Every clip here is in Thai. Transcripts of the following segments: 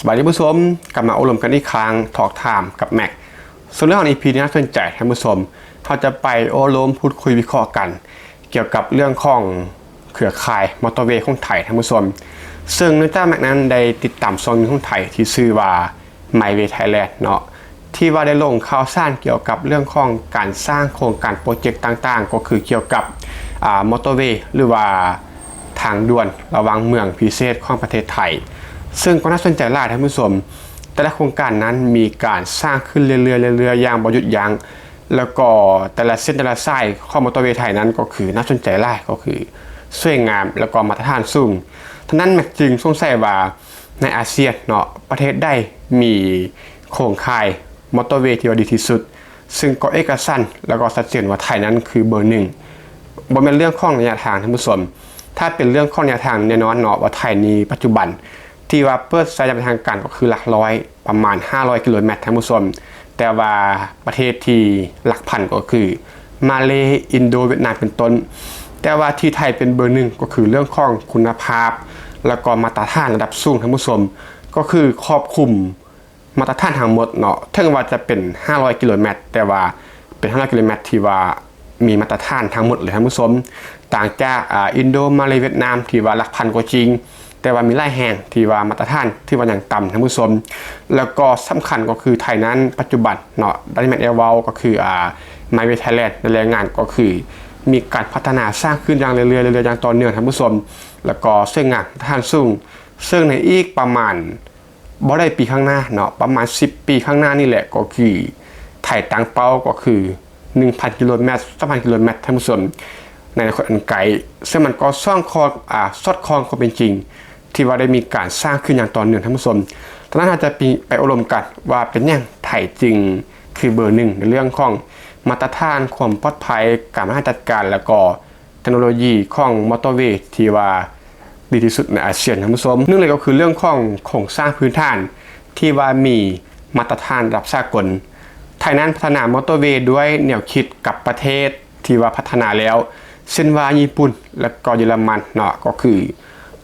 สวัสดีผู้ชมกลับมาอบรมกันอีกครั้งทอล์กไทม์กับแม็กส่วนเรื่องของ EP นี้น่าสนใจท่านผู้ชมเราจะไปอบรมพูดคุยวิเคราะห์กัน เกี่ยวกับเรื่องของเครือข่ายมอเตอร์เวย์ของไทยท่านผู้ชมซึ่งเนื่องจากแม็กนั้นได้ติดตามช่องนึงของไทยที่ชื่อว่า My Way Thailand เนาะที่ว่าได้ลงข่าวสารเกี่ยวกับเรื่องของการสร้างโครงการโปรเจกต์ต่างๆก็คือเกี่ยวกับมอเตอร์เวย์หรือว่าทางด่วนระหว่างเมืองพิเศษของประเทศไทยซึ่งก็น่าสนใจหลายท่านผู้ชมแต่ละโครงการนั้นมีการสร้างขึ้นเรื่อยๆอย่างบ่หยุดยั้งแล้วก็แต่ละเส้นแต่ละสายของมอเตอร์เวย์ไทยนั้นก็คือน่าสนใจหลายก็คือสวยงามแล้วก็มาตรฐานสูงทั้งนั้นแม็กจึงสงสัยว่าในอาเซียนเนาะประเทศใดมีโครงข่ายมอเตอร์เวย์ที่ดีที่สุดซึ่งก็เอกฉันท์แล้วก็ชัดเจนว่าไทยนั้นคือเบอร์หนึ่งบ่เป็นเรื่องของระยะทางท่านผู้ชมถ้าเป็นเรื่องของระยะทางแน่นอนเนาะว่าไทยนี้ปัจจุบันที่ว่าเปิดใช้อย่างเป็นทางการก็คือหลักร้อยประมาณ500กิโลเมตรท่านผู้ชมแต่ว่าประเทศที่หลักพันก็คือมาเลอินโดเวียดนามเป็นต้นแต่ว่าที่ไทยเป็นเบอร์หนึ่งก็คือเรื่องของคุณภาพแล้วก็มาตรฐานระดับสูงท่านผู้ชมก็คือครอบคลุมมาตรฐานทั้งหมดเนาะถึงว่าจะเป็น500กิโลเมตรแต่ว่าเป็น500กิโลเมตรที่ว่ามีมาตรฐานทั้งหมดเลยท่านผู้ชมต่างจากอินโดมาเลเวียดนามที่ว่าหลักพันก็จริงแต่ว่ามีหลายแห่งที่ว่ามาตรฐานที่ว่าอย่างต่ำท่านผู้ชมแล้วก็สำคัญก็คือไทยนั้นปัจจุบันเนาะดันแมนเอลวาก็คือMy Way Thailand ในแรงงานก็คือมีการพัฒนาสร้างขึ้นอย่างเรื่อยๆอย่างต่อเนื่องท่านผู้ชมแล้วก็เส้นงานมาตรฐานสูงซึ่งในอีกประมาณบ่ได้ปีข้างหน้าเนาะประมาณ10ปีข้างหน้านี่แหละก็คือไทยตั้งเป้าก็คือ 1,000 กิโลเมตร 2,000 กิโลเมตรท่านผู้ชมในคนอันไกลซึ่งมันก็สร้างคอสอดคล้องความเป็นจริงที่ว่าได้มีการสร้างขึ้นอย่างต่อเนื่องท่านผู้ชมตอนนั้นอาจจะไปอบรมกันว่าเป็นอย่างไทยจริงคือเบอร์หนึ่งในเรื่องของมาตรฐานความปลอดภัยการบริหารจัดการแล้วก็เทคโนโลยีของมอเตอร์เวย์ที่ว่าดีที่สุดในอาเซียนท่านผู้ชมนึ่งเลยก็คือเรื่องของโครงสร้างพื้นฐานที่ว่ามีมาตรฐานระดับสากลไทยนั้นพัฒนามอเตอร์เวย์ด้วยแนวคิดกับประเทศที่ว่าพัฒนาแล้วเช่นว่าญี่ปุ่นและก็เยอรมันเนาะก็คือ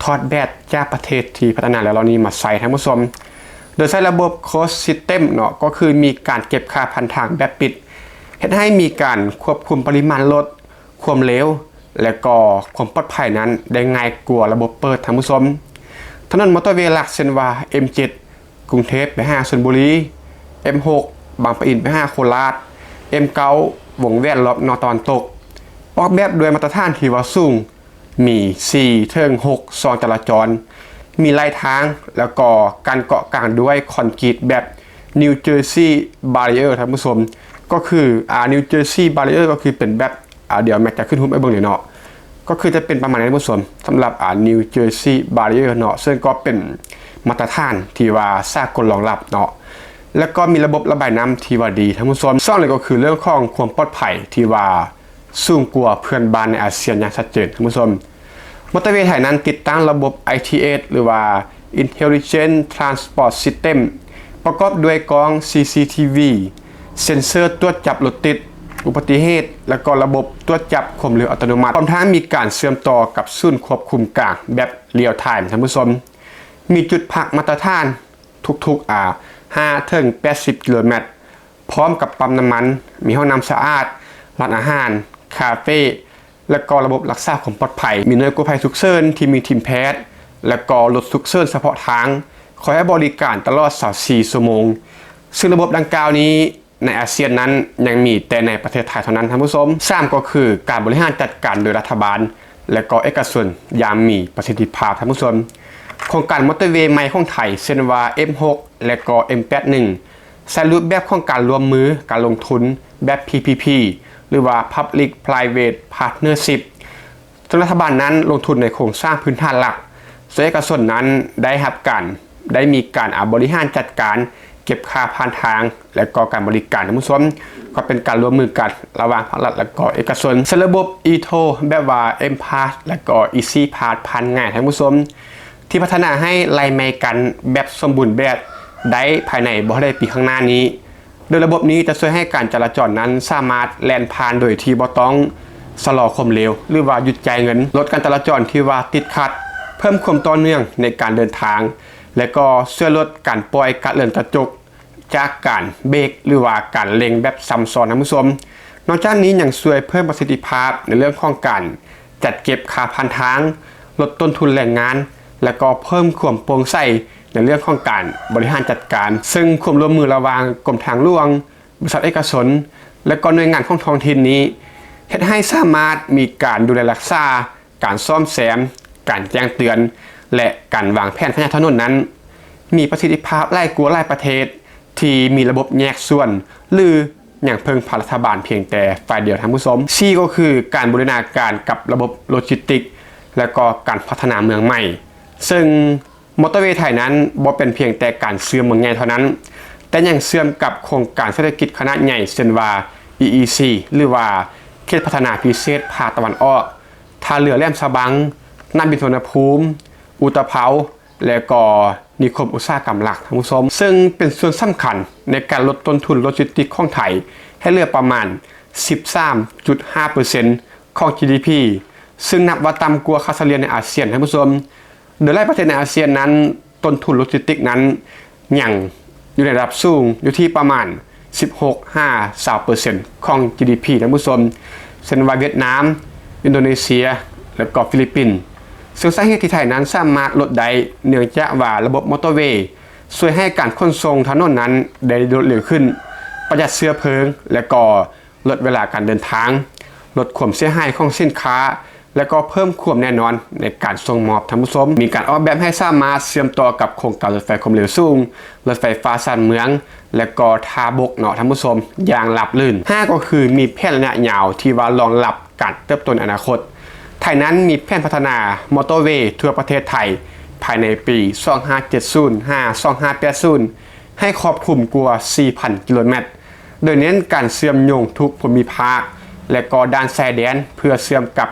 ทอดแบบจากประเทศที่พัฒนาแล้วเรานี้มาใส่ท่านผู้ชมโดยใช้ระบบ Closed System เนาะก็คือมีการเก็บค่าพันทางแบบปิดเฮ็ดให้มีการควบคุมปริมาณรถความเร็วและก็ความปลอดภัยนั้นได้ง่ายกว่าระบบเปิดท่านผู้ชมถนนมอเตอร์เวย์หลักเช่นว่า M7 กรุงเทพไปหาชลบุรี M6 บางปะอินไปหาโคราช M9 วงแหวนรอบนอตะวันตกออกแบบด้วยมาตรฐานที่ว่าสูงมี4ถึง6ซองจราจรมีลายทางแล้วก็การเกาะกลางด้วยคอนกรีตแบบ New Jersey Barrier ท่านผู้ชมก็คือNew Jersey Barrier ก็คือเป็นแบบเดี๋ยวแม็กจะขึ้นหุ้มไอ้เบิ่งเลยเนาะก็คือจะเป็นประมาณนี้ท่านผู้ชมสำหรับ New Jersey Barrier เนาะซึ่งก็เป็นมาตรฐานที่ว่าสากลรองรับเนาะแล้วก็มีระบบระบายน้ำที่ว่าดีท่านผู้ชมซ่อนเลยก็คือเรื่องของความปลอดภัยที่ว่าสูงกว่าเพื่อนบ้านในอาเซียนอย่างชัดเจนท่านผู้ชมมอเตอร์เวย์ไทยนั้นติดตั้งระบบ ITS หรือว่า Intelligent Transport System ประกอบด้วยกล้อง CCTV เซ็นเซอร์ตรวจจับรถติดอุบัติเหตุและก็ระบบตรวจจับความเร็วอัตโนมัติพร้อมทั้งมีการเชื่อมต่อกับศูนย์ควบคุมกลางแบบเรียลไทม์ท่านผู้ชมมีจุดพักมาตรฐานทุกๆ5ถึง80 กิโลเมตรพร้อมกับปั๊มน้ำมันมีห้องน้ำสะอาดร้านอาหารคาเฟ่และก็ระบบรักษาความปลอดภัยมีหน่วยกู้ภัยฉุกเฉินที่มีทีมแพทย์และก็รถฉุกเฉินเฉพาะทางคอยให้บริการตลอด24ชั่วโมงซึ่งระบบดังกล่าวนี้ในอาเซียนนั้นยังมีแต่ในประเทศไทยเท่านั้นท่านผู้ชม3ก็คือการบริหารจัดการโดยรัฐบาลและก็เอกชนอย่างมีประสิทธิภาพท่านผู้ชมโครงการมอเตอร์เวย์ใหม่ของไทยเช่นว่า M6 และก็ M81 ใช้รูปแบบของการรวมมือการลงทุนแบบ PPP หรือว่า Public Private Partnership ส่วนรัฐบาลนั้นลงทุนในโครงสร้างพื้นฐานหลักส่วนเอกชนนั้นได้มีการบริหารจัดการเก็บค่าผ่านทางและก็การบริการท่านผู้ชมก็เป็นการร่วมมือกันระหว่างภาครัฐและก็เอกชนระบบ e-toll แบบว่า M-Pass และก็ Easy Pass ผ่านง่ายท่านผู้ชมที่พัฒนาให้ไล่แม่กันแบบสมบูรณ์แบบได้ภายในบ่ได้ปีข้างหน้านี้โดยระบบนี้จะช่วยให้การจราจรนั้นสามารถแล่นผ่านโดยที่บ่ต้องชะลอความเร็วหรือว่าหยุดจ่ายเงินลดการจราจรที่ว่าติดขัดเพิ่มความต่อเนื่องในการเดินทาง และก็ช่วยลดการปล่อยก๊าซเรือนกระจกจากการเบรกหรือว่าการเล็งแบบซ้ำซ้อนท่านผู้ชมนอกจากนี้ยังช่วยเพิ่มประสิทธิภาพในเรื่องของการจัดเก็บค่าผ่านทางลดต้นทุนแรงงานและก็เพิ่มความโปร่งใสในเรื่องของการบริหารจัดการซึ่งความร่วมมือระหว่างกรมทางหลวงบริษัทเอกชนและก็หน่วยงานของท้องถิ่นนี้เฮ็ดให้สามารถมีการดูแลรักษาการซ่อมแซมการแจ้งเตือนและการวางแผนพัฒนาถนนนั้นมีประสิทธิภาพหลายกว่าหลายประเทศที่มีระบบแยกส่วนหรืออย่างเพิ่งพารัฐบาลเพียงแต่ฝ่ายเดียวท่านผู้ชม4ก็คือการบูรณาการกับระบบโลจิสติกและก็การพัฒนาเมืองใหม่ซึ่งมอเตอร์เวย์ไทยนั้นบ่เป็นเพียงแต่การเชื่อมเมืองใหญ่เท่านั้นแต่ยังเชื่อมกับโครงการเศรษฐกิจขนาดใหญ่เช่นว่า EEC หรือว่าเขตพัฒนาพิเศษภาคตะวันออกท่าเรือแหลมฉบังน้ำบินสุวรรณภูมิอุตภเปาและก็นิคมอุตสาหกรรมหลักท่านผู้ชมซึ่งเป็นส่วนสำคัญในการลดต้นทุนโลจิสติกของไทยให้เหลือประมาณ 13.5% ของ GDP ซึ่งนับว่าต่ำกว่าค่าเฉลี่ยในอาเซียนท่านผู้ชมโดยหลายประเทศในอาเซียนนั้นต้นทุนโลจิสติกนั้นยังอยู่ในระดับสูงอยู่ที่ประมาณ 16-20% ของ GDP ท่านผู้ชมเช่นว่าเวียดนามอินโดนีเซียและก็ฟิลิปปินส์ซึ่งสาเหตุที่ไทยนั้นสามารถลดได้เนื่องจากว่าระบบมอเตอร์เวย์ช่วยให้การขนส่งถนนนั้นได้รวดเร็วขึ้นประหยัดเชื้อเพลิงและก็ลดเวลาการเดินทางลดความเสียหายของสินค้าและก็เพิ่มความแน่นอนในการส่งมอบท่านผู้ชมมีการออกแบบให้สามารถเชื่อมต่อกับโครงการรถไฟความเร็วสูงรถไฟฟ้าชานเมืองและก็ท่าบกเนาะท่านผู้ชมอย่างราบรื่น5ก็คือมีแผนระยะยาวที่ว่ารองรับการเติบโตในอนาคตไทยนั้นมีแผนพัฒนามอเตอร์เวย์ทั่วประเทศไทยภายในปี 2570-2580 ให้ครอบคลุมกว่า 4,000 กิโลเมตรโดยเน้นการเชื่อมโยงทุกภูมิภาคและก็ด้านชายแดนเพื่อเชื่อมกับ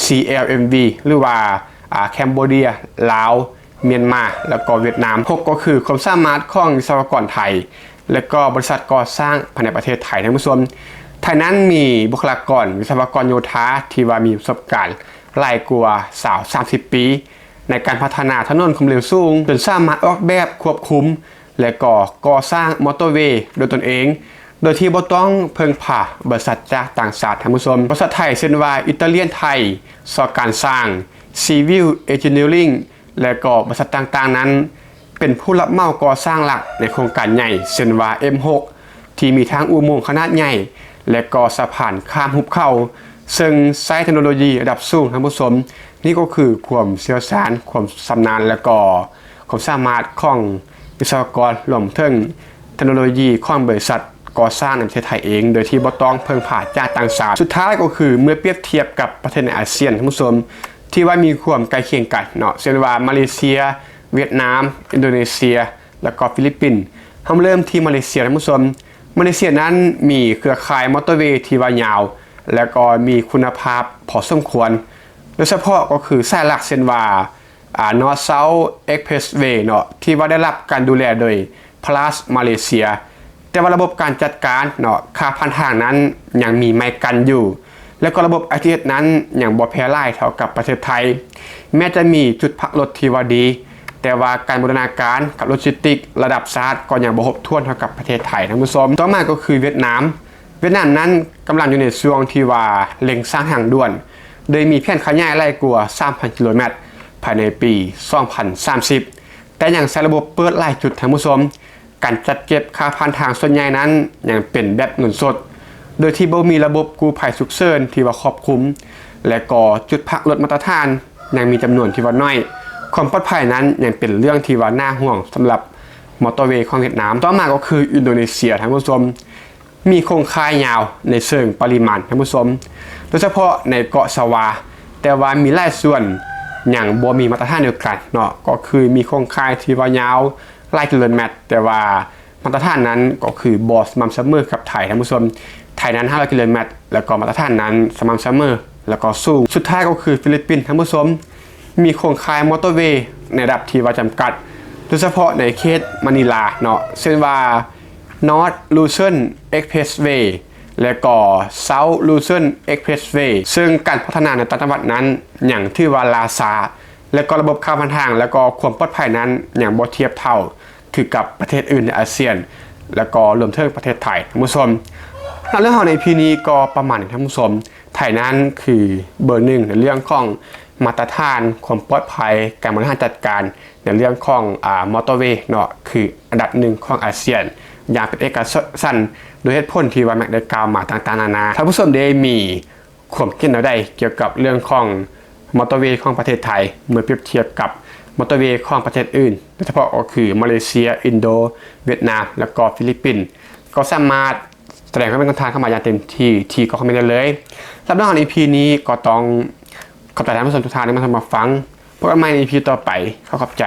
CLMV หรือว่าแคนเบเดียลาวเมียนมาแล้วก็เวียดนาม6ก็คือความสามารถของวิศวกรไทยและก็บริษัทก่อสร้างภายในประเทศไทยท่านผู้ชมไทยนั้นมีบุคลากรวิศวกรโยธาที่ว่ามีประสบการณ์หลายกว่า30 ปีในการพัฒนาถนนความเร็วสูงจนสามารถออกแบบควบคุมและก็ก่อสร้างมอเตอร์เวย์โดยตนเองโดยที่บ่ต้องเพิ่งผ่าบริษัทจากต่างชาติท่านผู้ชมบริษัทไทยเช่นว่าอิตาเลียนไทยสอการสร้าง Civil Engineering และก็บริษัทต่างๆนั้นเป็นผู้รับเหมาก่อสร้างหลักในโครงการใหญ่เช่นว่า M6 ที่มีทางอุโมงค์ขนาดใหญ่และก็สะพานข้ามหุบเขาซึ่งใช้เทคโนโลยีระดับสูงท่านผู้ชมนี่ก็คือความเชี่ยวชาญความชำนาญและก็ความสามารถของวิศวกรรวมถึงเทคโนโลยีของบริษัทก่อสร้างในประเทศไทยเองโดยที่บ่ต้องเพิ่งผ่าจากต่างชาติสุดท้ายก็คือเมื่อเปรียบเทียบกับประเทศในอาเซียนท่านผู้ชมที่ว่ามีความใกล้เคียงกันเนาะเช่นว่ามาเลเซียเวียดนามอินโดนีเซียและก็ฟิลิปปินส์เริ่มที่มาเลเซียท่านผู้ชมมาเลเซียนั้นมีเครือข่ายมอเตอร์เวย์ที่ว่ายาวและก็มีคุณภาพพอสมควรโดยเฉพาะก็คือสายหลักเช่นว่าNorth South Expressway เนาะที่ว่าได้รับการดูแลโดย Plus มาเลเซียแต่ว่าระบบการจัดการเนาะค่าผ่านทางนั้นยังมีไม้กันอยู่และก็ระบบ ITS นั้นยังบ่แพร่หลายเท่ากับประเทศไทยแม้จะมีจุดพักรถที่ว่าดีแต่ว่าการบูรณาการกับโลจิสติกระดับชาติก็ยังบ่ครบถ้วนเท่ากับประเทศไทยท่านผู้ชมต่อมาก็คือเวียดนามนั้นกำลังอยู่ในช่วงที่ว่าเร่งสร้างทางด่วนโดยมีแผนขยายไล่กว่า 3,000 กิโลเมตรภายในปี 2030 แต่ยังใช้ระบบเปิดหลายจุดท่านผู้ชมการจัดเก็บค่าผ่านทางส่วนใหญ่นั้นยังเป็นแบบเงินสดโดยที่บ่มีระบบกู้ภัยฉุกเฉินที่ว่าครอบคลุมและก็จุดพักรถมาตรฐานยังมีจำนวนที่ว่าน้อยความปลอดภัยนั้นยังเป็นเรื่องที่ว่าน่าห่วงสำหรับมอเตอร์เวย์ของเวียดนามต่อมาก็คืออินโดนีเซียท่านผู้ชมมีโครงข่ายยาวในเชิงปริมาณท่านผู้ชมโดยเฉพาะในเกาะสวาแต่ว่ามีหลายส่วนอย่างบ่มีมาตรฐานเดียวกันเนาะก็คือมีโครงข่ายที่ว่ายาวหลายกิโลเมตรแต่ว่ามาตรฐานนั้นก็คือบ่สม่ำเสมอกับไทยท่านผู้ชมไทยนั้น500กิโลเมตรแล้วก็มาตรฐานนั้นสม่ำเสมอแล้วก็สูงสุดท้ายก็คือฟิลิปปินส์ท่านผู้ชมมีโครงข่ายมอเตอร์เวย์ในระดับที่ว่าจำกัดโดยเฉพาะในเขตมะนิลาเนาะเช่นว่า North Luzon Expressway และก็ South Luzon Expressway ซึ่งการพัฒนาในต่างจังหวัดนั้นอย่างที่ว่าลาซา และก็ระบบค่าผ่านทางแล้วก็ความปลอดภัยนั้นอย่างบ่เทียบเท่าคือกับประเทศอื่นในอาเซียนแล้วก็รวมถึงประเทศไทยท่านผู้ชมเรื่องของใน EP นี้ก็ประมาณท่านผู้ชมไทยนั้นคือเบอร์หนึ่งในเรื่องของมาตรฐานความปลอดภัยการบริหารจัดการในเรื่องของมอเตอร์เวย์เนาะคืออันดับหนึ่งของอาเซียนอย่างเป็นเอกฉันท์โดยเหตุผลที่ว่าแม็กได้กล่าวมาต่างๆนานาท่านผู้ชมได้มีความคิดเอาได้เกี่ยวกับเรื่องของมอเตอร์เวย์ของประเทศไทยเมื่อเปรียบเทียบกับมอเตอร์เวย์ของประเทศอื่นโดยเฉพาะก็คือมาเลเซียอินโดเวียดนามและก็ฟิลิปปินส์ก็สามารถแสดงความเป็นทางเข้ามาอย่างเต็มที่ก็คอมเมนต์ได้เลยสำหรับเรื่องของ EP นี้ก็ต้องขอบใจท่านผู้ชมทุกท่านที่มาฟังพบกันใหม่ใน EP ต่อไปขอบใจ